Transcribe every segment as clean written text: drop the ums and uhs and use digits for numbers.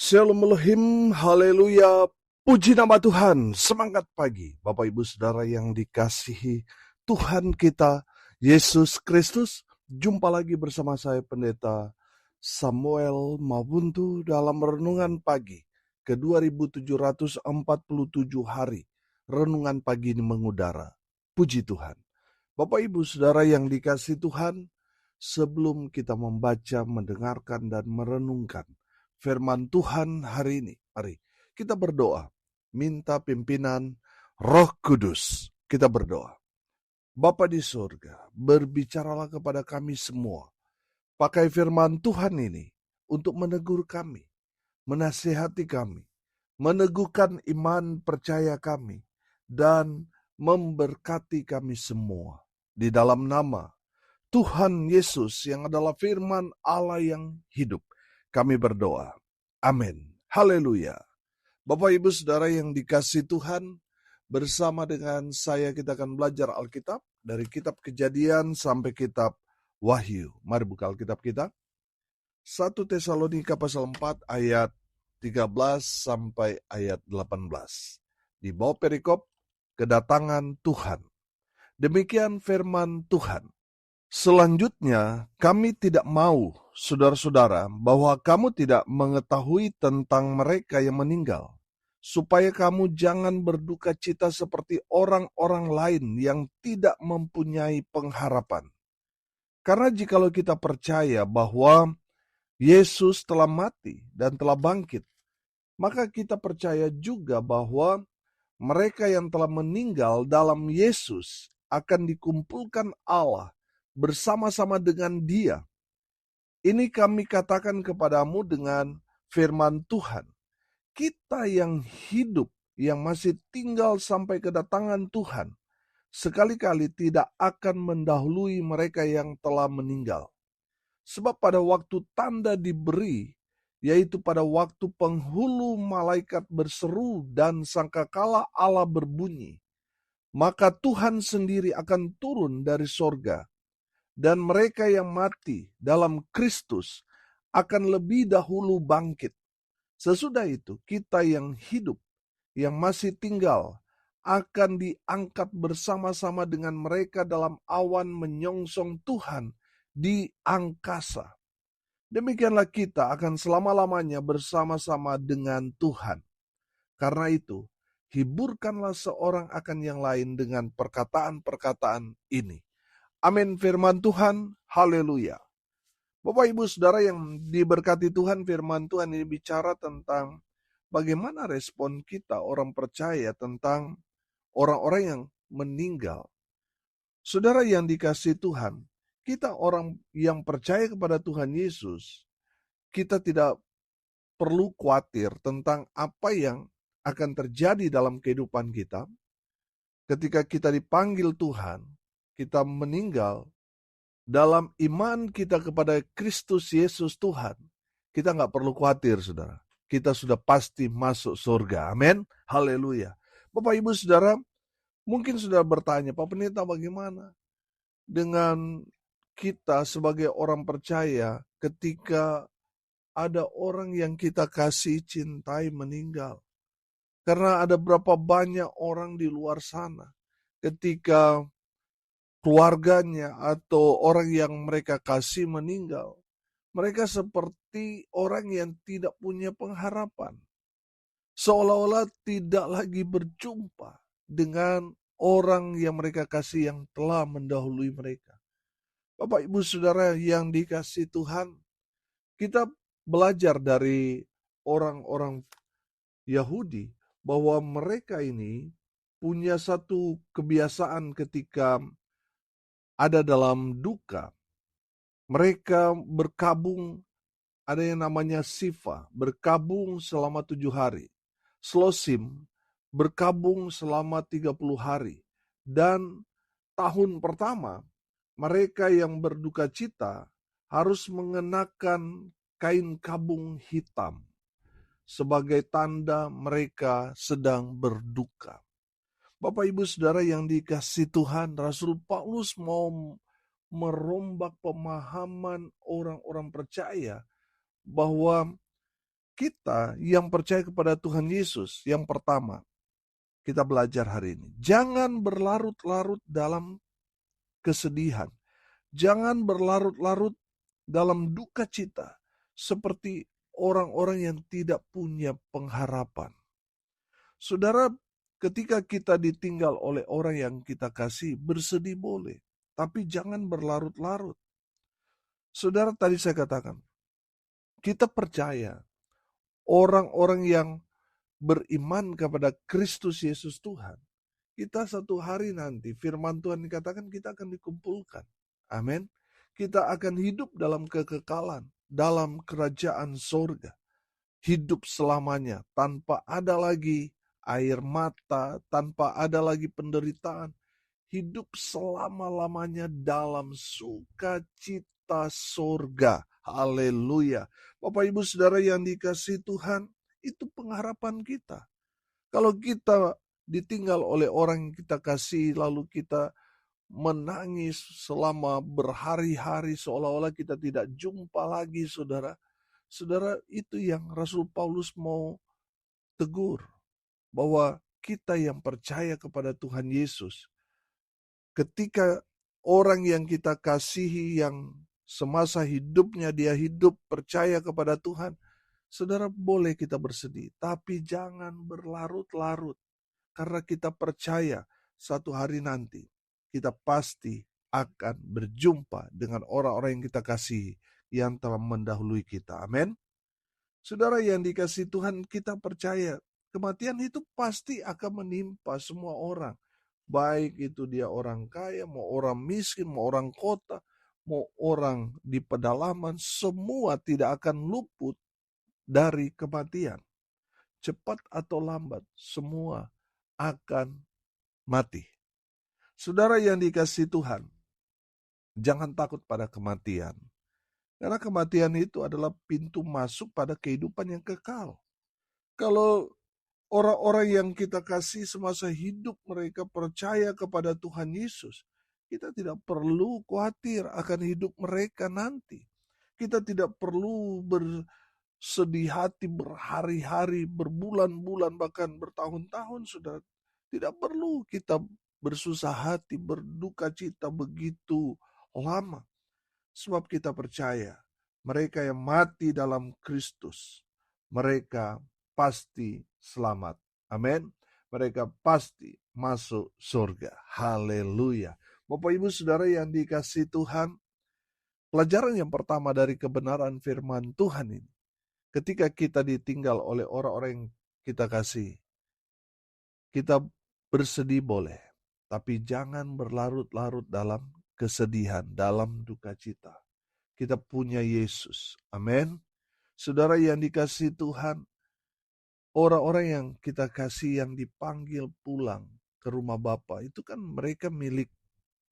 Shalom Elohim, haleluya, puji nama Tuhan, semangat pagi. Bapak Ibu Saudara yang dikasihi Tuhan kita, Yesus Kristus. Jumpa lagi bersama saya Pendeta Samuel Mabuntu dalam Renungan Pagi ke 2747 hari. Renungan Pagi ini mengudara, puji Tuhan. Bapak Ibu Saudara yang dikasihi Tuhan, sebelum kita membaca, mendengarkan, dan merenungkan firman Tuhan hari ini, mari kita berdoa, minta pimpinan Roh Kudus. Kita berdoa. Bapa di surga, berbicaralah kepada kami semua. Pakai firman Tuhan ini untuk menegur kami, menasihati kami, meneguhkan iman percaya kami, dan memberkati kami semua. Di dalam nama Tuhan Yesus yang adalah firman Allah yang hidup, kami berdoa. Amin. Haleluya. Bapak Ibu Saudara yang dikasihi Tuhan, bersama dengan saya kita akan belajar Alkitab dari kitab Kejadian sampai kitab Wahyu. Mari buka Alkitab kita. 1 Tesalonika pasal 4 ayat 13 sampai ayat 18. Di bawah perikop kedatangan Tuhan. Demikian firman Tuhan. Selanjutnya, kami tidak mau, saudara-saudara, bahwa kamu tidak mengetahui tentang mereka yang meninggal, supaya kamu jangan berduka cita seperti orang-orang lain yang tidak mempunyai pengharapan. Karena jikalau kita percaya bahwa Yesus telah mati dan telah bangkit, maka kita percaya juga bahwa mereka yang telah meninggal dalam Yesus akan dikumpulkan Allah bersama-sama dengan Dia. Ini kami katakan kepadamu dengan firman Tuhan. Kita yang hidup, yang masih tinggal sampai kedatangan Tuhan, sekali-kali tidak akan mendahului mereka yang telah meninggal. Sebab pada waktu tanda diberi, yaitu pada waktu penghulu malaikat berseru dan sangkakala Allah berbunyi, maka Tuhan sendiri akan turun dari sorga, dan mereka yang mati dalam Kristus akan lebih dahulu bangkit. Sesudah itu kita yang hidup, yang masih tinggal, akan diangkat bersama-sama dengan mereka dalam awan menyongsong Tuhan di angkasa. Demikianlah kita akan selama-lamanya bersama-sama dengan Tuhan. Karena itu, hiburkanlah seorang akan yang lain dengan perkataan-perkataan ini. Amin, firman Tuhan, haleluya. Bapak Ibu Saudara yang diberkati Tuhan, firman Tuhan ini bicara tentang bagaimana respon kita orang percaya tentang orang-orang yang meninggal. Saudara yang dikasihi Tuhan, kita orang yang percaya kepada Tuhan Yesus, kita tidak perlu khawatir tentang apa yang akan terjadi dalam kehidupan kita. Ketika kita dipanggil Tuhan, kita meninggal, dalam iman kita kepada Kristus Yesus Tuhan, kita nggak perlu khawatir, saudara. Kita sudah pasti masuk surga. Amin. Haleluya. Bapak Ibu Saudara, mungkin sudah bertanya, Pak Pendeta, bagaimana dengan kita sebagai orang percaya ketika ada orang yang kita kasih, cintai meninggal? Karena ada berapa banyak orang di luar sana ketika keluarganya atau orang yang mereka kasih meninggal, mereka seperti orang yang tidak punya pengharapan. Seolah-olah tidak lagi berjumpa dengan orang yang mereka kasih yang telah mendahului mereka. Bapak Ibu Saudara yang dikasihi Tuhan, kita belajar dari orang-orang Yahudi bahwa mereka ini punya satu kebiasaan ketika ada dalam duka. Mereka berkabung, ada yang namanya Sifa, berkabung selama 7 hari. Slosim, berkabung selama 30 hari. Dan tahun pertama, mereka yang berduka cita harus mengenakan kain kabung hitam sebagai tanda mereka sedang berduka. Bapak Ibu Saudara yang dikasihi Tuhan, Rasul Paulus mau merombak pemahaman orang-orang percaya bahwa kita yang percaya kepada Tuhan Yesus, yang pertama kita belajar hari ini, jangan berlarut-larut dalam kesedihan. Jangan berlarut-larut dalam duka cita seperti orang-orang yang tidak punya pengharapan. Saudara, ketika kita ditinggal oleh orang yang kita kasih, bersedih boleh, tapi jangan berlarut-larut. Saudara, tadi saya katakan, kita percaya orang-orang yang beriman kepada Kristus Yesus Tuhan, kita satu hari nanti firman Tuhan dikatakan kita akan dikumpulkan. Amin. Kita akan hidup dalam kekekalan, dalam kerajaan sorga. Hidup selamanya tanpa ada lagi air mata, tanpa ada lagi penderitaan. Hidup selama-lamanya dalam sukacita sorga. Haleluya. Bapak Ibu Saudara yang dikasihi Tuhan, itu pengharapan kita. Kalau kita ditinggal oleh orang yang kita kasih, lalu kita menangis selama berhari-hari seolah-olah kita tidak jumpa lagi, saudara. Saudara, itu yang Rasul Paulus mau tegur. Bahwa kita yang percaya kepada Tuhan Yesus, ketika orang yang kita kasihi yang semasa hidupnya dia hidup percaya kepada Tuhan, saudara boleh kita bersedih, tapi jangan berlarut-larut. Karena kita percaya satu hari nanti kita pasti akan berjumpa dengan orang-orang yang kita kasihi yang telah mendahului kita. Amin. Saudara yang dikasihi Tuhan, kita percaya kematian itu pasti akan menimpa semua orang. Baik itu dia orang kaya, mau orang miskin, mau orang kota, mau orang di pedalaman, semua tidak akan luput dari kematian. Cepat atau lambat, semua akan mati. Saudara yang dikasihi Tuhan, jangan takut pada kematian. Karena kematian itu adalah pintu masuk pada kehidupan yang kekal. Kalau orang-orang yang kita kasih semasa hidup mereka percaya kepada Tuhan Yesus, kita tidak perlu khawatir akan hidup mereka nanti. Kita tidak perlu bersedih hati berhari-hari, berbulan-bulan, bahkan bertahun-tahun, saudara. Tidak perlu kita bersusah hati, berduka cita begitu lama. Sebab kita percaya mereka yang mati dalam Kristus, mereka pasti selamat. Amin. Mereka pasti masuk surga. Haleluya. Bapak Ibu Saudara yang dikasihi Tuhan, pelajaran yang pertama dari kebenaran firman Tuhan ini, ketika kita ditinggal oleh orang-orang yang kita kasih, kita bersedih boleh, tapi jangan berlarut-larut dalam kesedihan, dalam duka cita. Kita punya Yesus. Amin. Saudara yang dikasihi Tuhan, orang-orang yang kita kasih yang dipanggil pulang ke rumah Bapa, itu kan mereka milik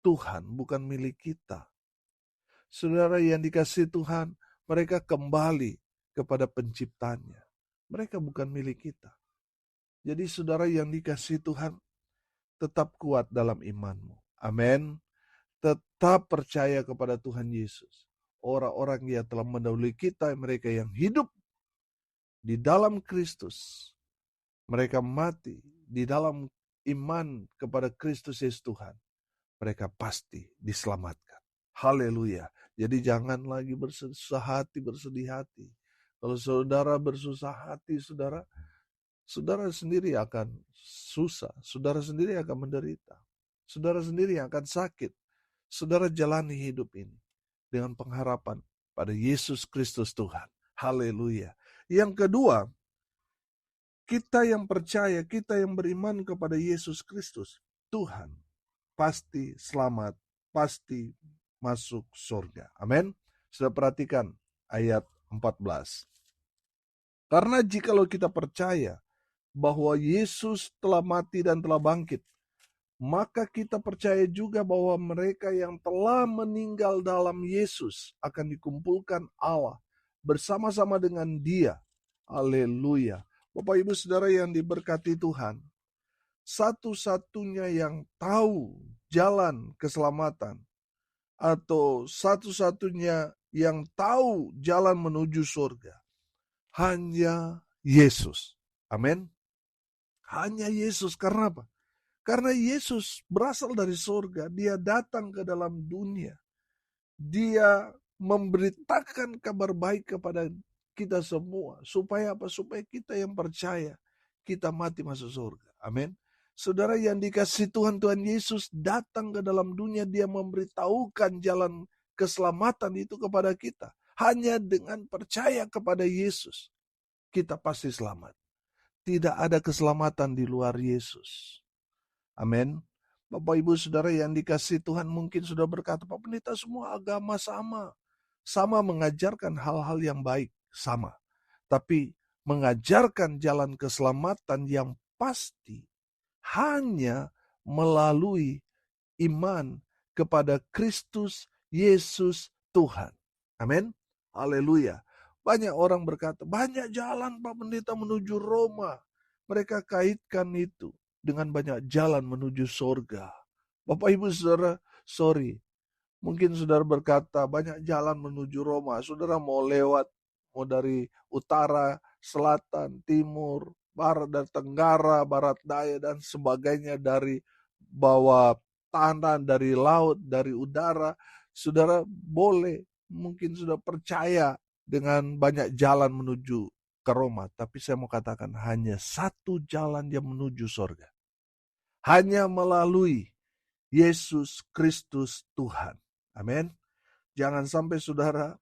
Tuhan, bukan milik kita. Saudara yang dikasihi Tuhan, mereka kembali kepada penciptanya. Mereka bukan milik kita. Jadi saudara yang dikasihi Tuhan, tetap kuat dalam imanmu. Amin. Tetap percaya kepada Tuhan Yesus. Orang-orang yang telah mendahului kita, mereka yang hidup di dalam Kristus, mereka mati di dalam iman kepada Kristus Yesus Tuhan, mereka pasti diselamatkan. Haleluya. Jadi jangan lagi bersusah hati, bersedih hati. Kalau saudara bersusah hati, saudara sendiri akan susah, saudara sendiri akan menderita, saudara sendiri akan sakit. Saudara jalani hidup ini dengan pengharapan pada Yesus Kristus Tuhan. Haleluya. Yang kedua, kita yang percaya, kita yang beriman kepada Yesus Kristus, Tuhan pasti selamat, pasti masuk surga. Amin. Sudah perhatikan ayat 14. Karena jikalau kita percaya bahwa Yesus telah mati dan telah bangkit, maka kita percaya juga bahwa mereka yang telah meninggal dalam Yesus akan dikumpulkan Allah bersama-sama dengan Dia. Haleluya. Bapak Ibu Saudara yang diberkati Tuhan, satu-satunya yang tahu jalan keselamatan atau satu-satunya yang tahu jalan menuju surga hanya Yesus. Amin. Hanya Yesus. Karena apa? Karena Yesus berasal dari surga. Dia datang ke dalam dunia. Dia memberitakan kabar baik kepada kita semua. Supaya apa? Supaya kita yang percaya, kita mati masuk surga. Amin. Saudara yang dikasihi Tuhan, Tuhan Yesus datang ke dalam dunia. Dia memberitahukan jalan keselamatan itu kepada kita. Hanya dengan percaya kepada Yesus, kita pasti selamat. Tidak ada keselamatan di luar Yesus. Amin. Bapak Ibu Saudara yang dikasihi Tuhan, mungkin sudah berkata, Pak Pendeta, semua agama sama. Sama mengajarkan hal-hal yang baik, sama. Tapi mengajarkan jalan keselamatan yang pasti hanya melalui iman kepada Kristus Yesus Tuhan. Amin. Haleluya. Banyak orang berkata, banyak jalan Pak Pendeta menuju Roma. Mereka kaitkan itu dengan banyak jalan menuju surga. Bapak Ibu Saudara, sorry. Mungkin saudara berkata, banyak jalan menuju Roma. Saudara mau lewat, mau dari utara, selatan, timur, barat dan tenggara, barat daya dan sebagainya, dari bawah tanah, dari laut, dari udara. Saudara boleh, mungkin sudah percaya dengan banyak jalan menuju ke Roma. Tapi saya mau katakan, hanya satu jalan yang menuju surga. Hanya melalui Yesus Kristus Tuhan. Amin. Jangan sampai saudara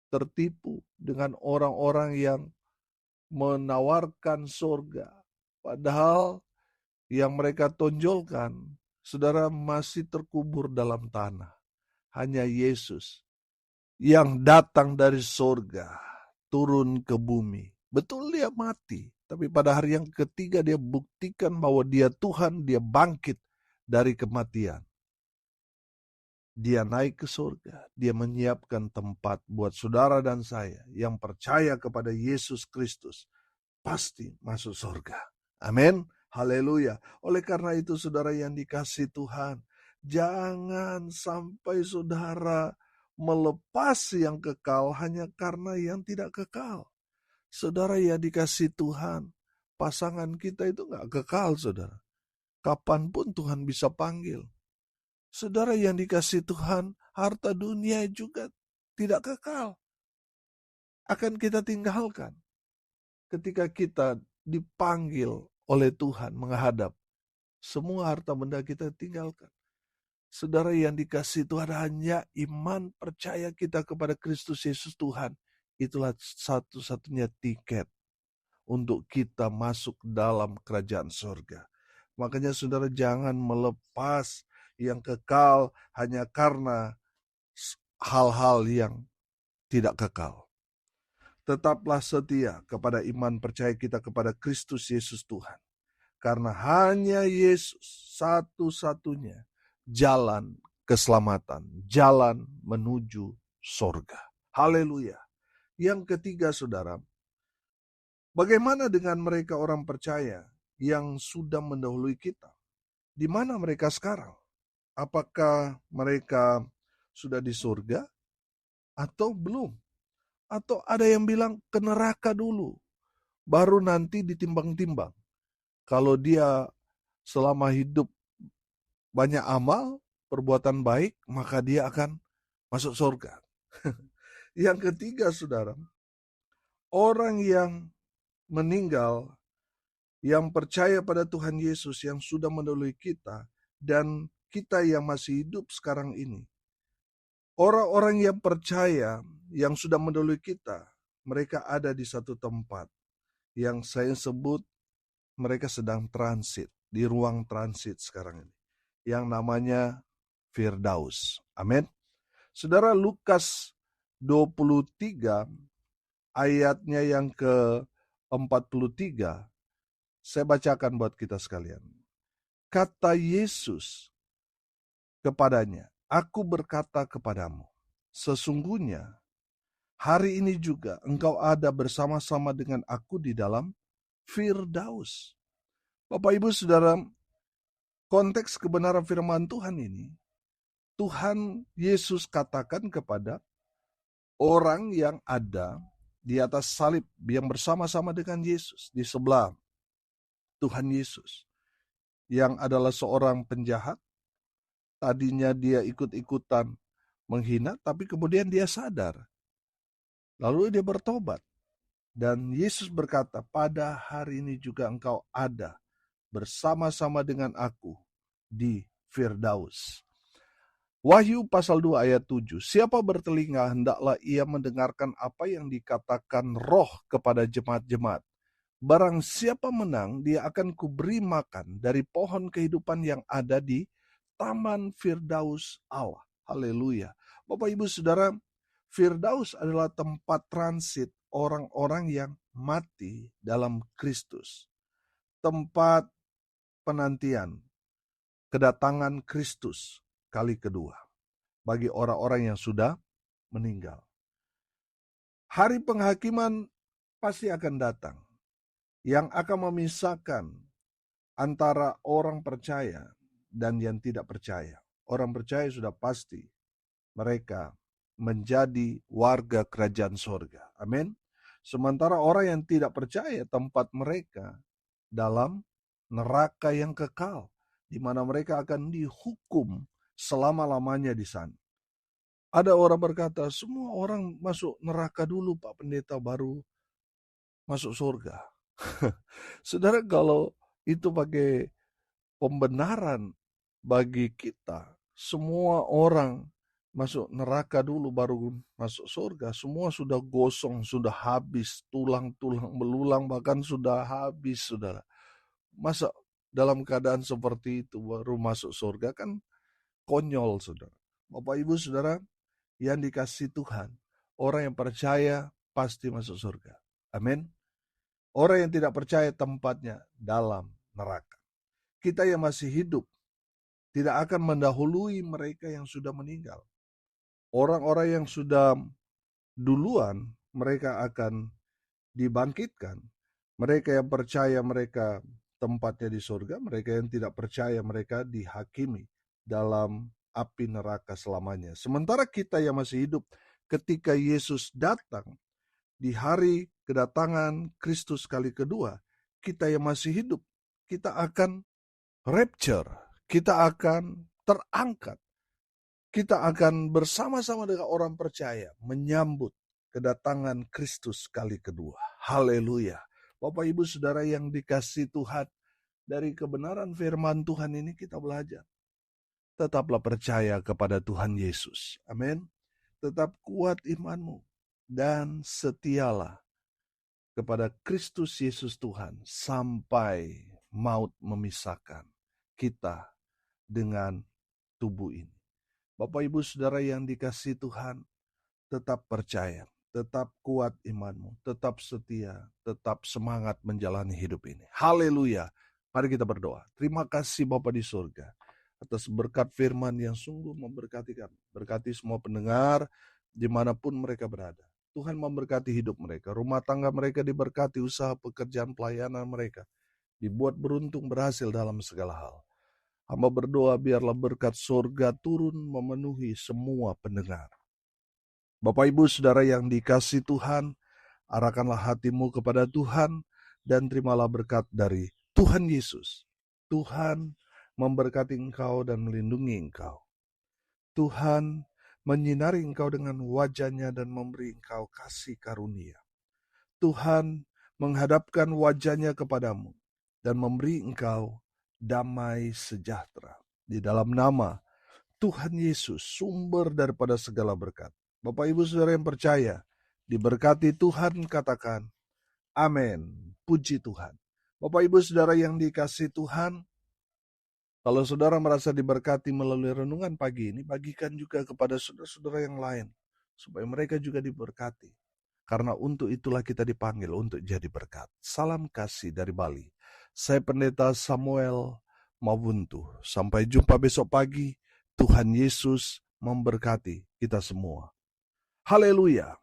tertipu dengan orang-orang yang menawarkan surga. Padahal yang mereka tonjolkan, saudara, masih terkubur dalam tanah. Hanya Yesus yang datang dari surga, turun ke bumi. Betul dia mati, tapi pada hari yang ketiga dia buktikan bahwa dia Tuhan, dia bangkit dari kematian. Dia naik ke surga, dia menyiapkan tempat buat saudara dan saya yang percaya kepada Yesus Kristus, pasti masuk surga. Amin. Haleluya. Oleh karena itu saudara yang dikasihi Tuhan, jangan sampai saudara melepas yang kekal hanya karena yang tidak kekal. Saudara yang dikasihi Tuhan, pasangan kita itu gak kekal saudara. Kapanpun Tuhan bisa panggil. Saudara yang dikasihi Tuhan, harta dunia juga tidak kekal. Akan kita tinggalkan. Ketika kita dipanggil oleh Tuhan menghadap, semua harta benda kita tinggalkan. Saudara yang dikasihi Tuhan, hanya iman percaya kita kepada Kristus Yesus Tuhan. Itulah satu-satunya tiket untuk kita masuk dalam kerajaan surga. Makanya saudara jangan melepas yang kekal hanya karena hal-hal yang tidak kekal. Tetaplah setia kepada iman percaya kita kepada Kristus Yesus Tuhan. Karena hanya Yesus satu-satunya jalan keselamatan, jalan menuju surga. Haleluya. Yang ketiga saudara, bagaimana dengan mereka orang percaya yang sudah mendahului kita? Di mana mereka sekarang? Apakah mereka sudah di surga atau belum? Atau ada yang bilang ke neraka dulu, baru nanti ditimbang-timbang. Kalau dia selama hidup banyak amal, perbuatan baik, maka dia akan masuk surga. Yang ketiga saudara, orang yang meninggal, yang percaya pada Tuhan Yesus yang sudah mendahului kita, dan kita yang masih hidup sekarang ini. Orang-orang yang percaya, yang sudah mendahului kita, mereka ada di satu tempat yang saya sebut mereka sedang transit, di ruang transit sekarang ini, yang namanya Firdaus. Amin. Saudara, Lukas 23 ayatnya yang ke-43, saya bacakan buat kita sekalian. Kata Yesus kepadanya, aku berkata kepadamu, sesungguhnya hari ini juga engkau ada bersama-sama dengan aku di dalam Firdaus. Bapak Ibu Saudara, konteks kebenaran firman Tuhan ini, Tuhan Yesus katakan kepada orang yang ada di atas salib yang bersama-sama dengan Yesus di sebelah Tuhan Yesus, yang adalah seorang penjahat. Tadinya dia ikut-ikutan menghina, tapi kemudian dia sadar. Lalu dia bertobat. Dan Yesus berkata, pada hari ini juga engkau ada bersama-sama dengan aku di Firdaus. Wahyu pasal 2 ayat 7. Siapa bertelinga hendaklah ia mendengarkan apa yang dikatakan Roh kepada jemaat-jemaat. Barang siapa menang, dia akan kuberi makan dari pohon kehidupan yang ada di Taman Firdaus Allah. Haleluya. Bapak Ibu Saudara, Firdaus adalah tempat transit orang-orang yang mati dalam Kristus. Tempat penantian kedatangan Kristus kali kedua bagi orang-orang yang sudah meninggal. Hari penghakiman pasti akan datang, yang akan memisahkan antara orang percaya dan yang tidak percaya. Orang percaya sudah pasti mereka menjadi warga kerajaan sorga. Amin. Sementara orang yang tidak percaya, tempat mereka dalam neraka yang kekal, di mana mereka akan dihukum selama-lamanya di sana. Ada orang berkata, semua orang masuk neraka dulu Pak Pendeta, baru masuk surga. Saudara, kalau itu pakai pembenaran bagi kita, semua orang masuk neraka dulu baru masuk surga. Semua sudah gosong, sudah habis, tulang-tulang belulang bahkan sudah habis, saudara. Masa dalam keadaan seperti itu baru masuk surga? Kan konyol, saudara. Bapak Ibu Saudara yang dikasihi Tuhan, orang yang percaya pasti masuk surga. Amin. Orang yang tidak percaya tempatnya dalam neraka. Kita yang masih hidup tidak akan mendahului mereka yang sudah meninggal. Orang-orang yang sudah duluan, mereka akan dibangkitkan. Mereka yang percaya mereka tempatnya di surga, mereka yang tidak percaya mereka dihakimi dalam api neraka selamanya. Sementara kita yang masih hidup, ketika Yesus datang di hari kedatangan Kristus kali kedua, kita yang masih hidup, kita akan rapture, kita akan terangkat. Kita akan bersama-sama dengan orang percaya menyambut kedatangan Kristus kali kedua. Haleluya. Bapak Ibu Saudara yang dikasihi Tuhan, dari kebenaran firman Tuhan ini kita belajar. Tetaplah percaya kepada Tuhan Yesus. Amin. Tetap kuat imanmu dan setialah kepada Kristus Yesus Tuhan sampai maut memisahkan kita dengan tubuh ini. Bapak Ibu Saudara yang dikasihi Tuhan, tetap percaya, tetap kuat imanmu, tetap setia, tetap semangat menjalani hidup ini. Haleluya. Mari kita berdoa. Terima kasih Bapa di surga atas berkat firman yang sungguh memberkati kami. Berkati semua pendengar dimanapun mereka berada. Tuhan memberkati hidup mereka, rumah tangga mereka diberkati, usaha pekerjaan pelayanan mereka dibuat beruntung berhasil dalam segala hal. Hamba berdoa biarlah berkat surga turun memenuhi semua pendengar. Bapak Ibu Saudara yang dikasihi Tuhan, arahkanlah hatimu kepada Tuhan dan terimalah berkat dari Tuhan Yesus. Tuhan memberkati engkau dan melindungi engkau. Tuhan menyinari engkau dengan wajah-Nya dan memberi engkau kasih karunia. Tuhan menghadapkan wajah-Nya kepadamu dan memberi engkau damai sejahtera. Di dalam nama Tuhan Yesus, sumber daripada segala berkat. Bapak Ibu Saudara yang percaya, diberkati Tuhan, katakan amin. Puji Tuhan. Bapak Ibu Saudara yang dikasihi Tuhan, kalau saudara merasa diberkati melalui renungan pagi ini, bagikan juga kepada saudara-saudara yang lain, supaya mereka juga diberkati. Karena untuk itulah kita dipanggil untuk jadi berkat. Salam kasih dari Bali. Saya Pendeta Samuel Mawuntu. Sampai jumpa besok pagi. Tuhan Yesus memberkati kita semua. Haleluya.